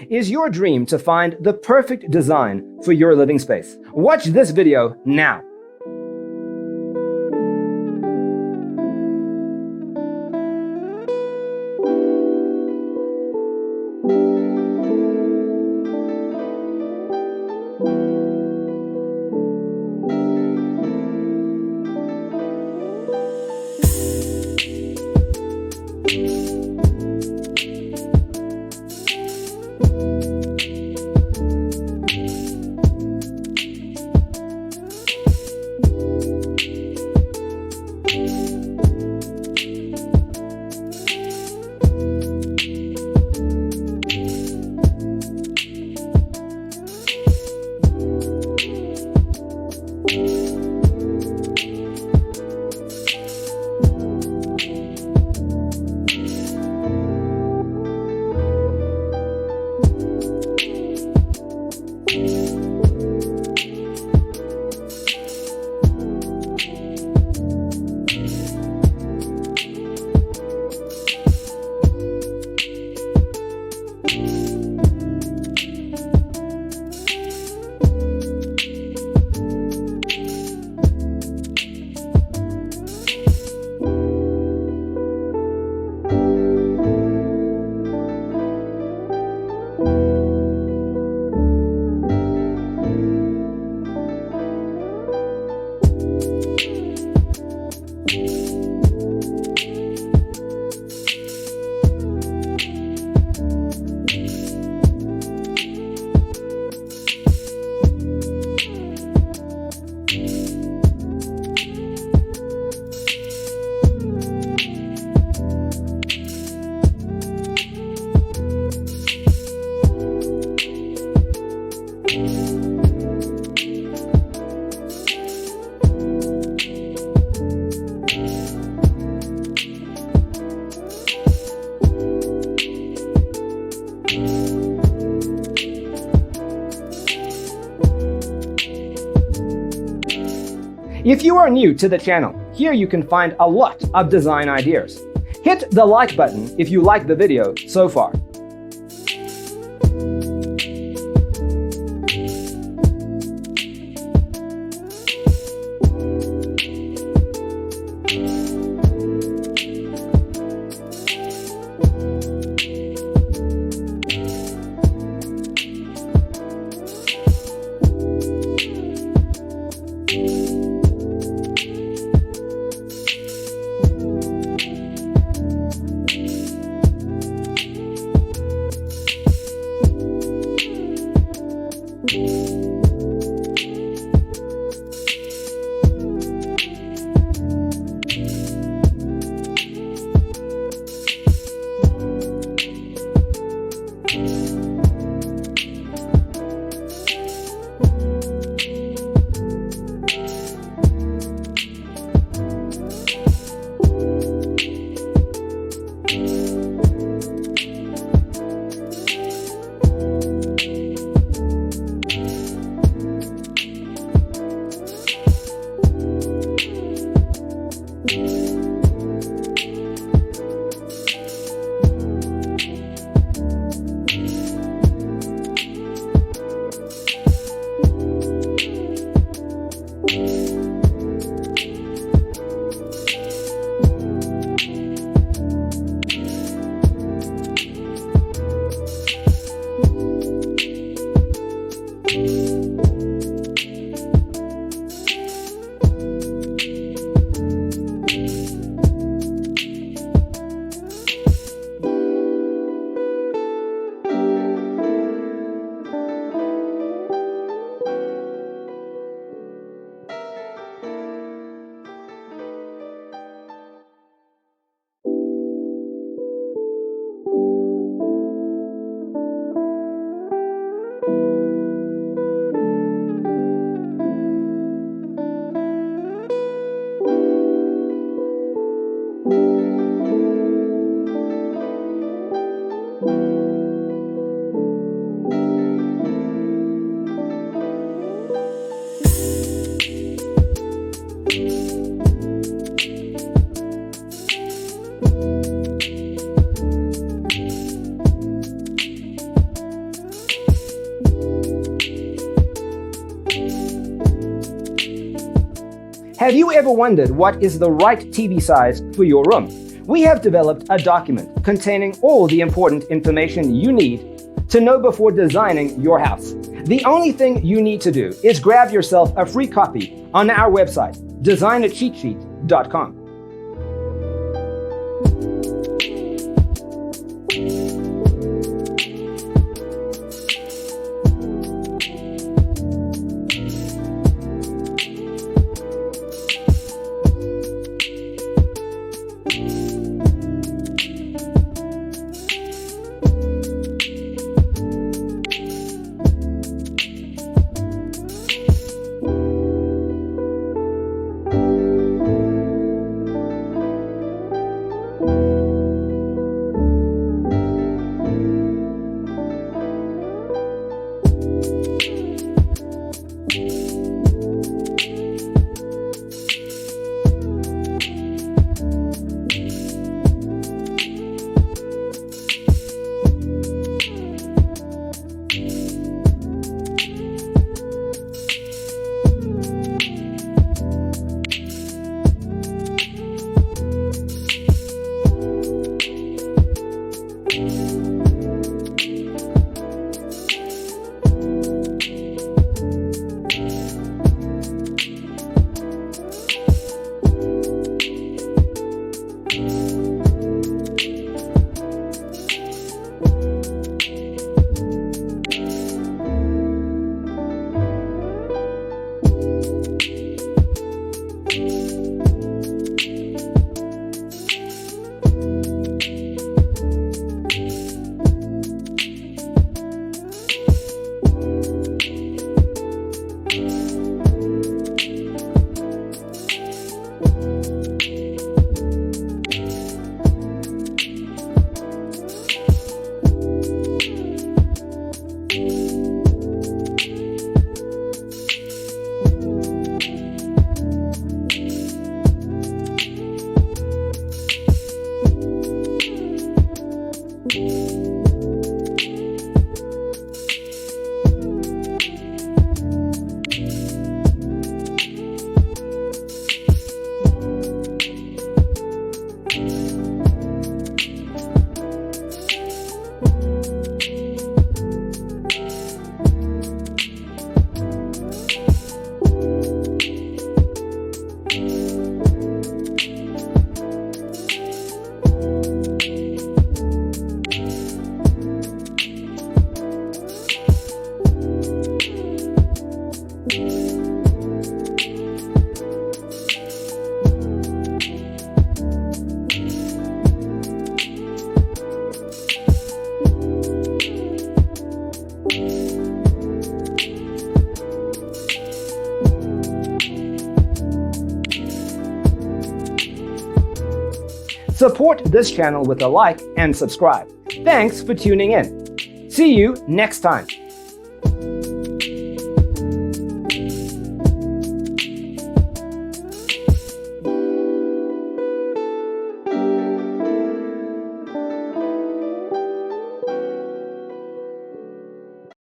Is your dream to find the perfect design for your living space? Watch this video now. If you are new to the channel, here you can find a lot of design ideas. Hit the like button if you like the video so far. Have you ever wondered what is the right TV size for your room? We have developed a document containing all the important information you need to know before designing your house. The only thing you need to do is grab yourself a free copy on our website, designacheatsheet.com. Support this channel with a like and subscribe. Thanks for tuning in. See you next time.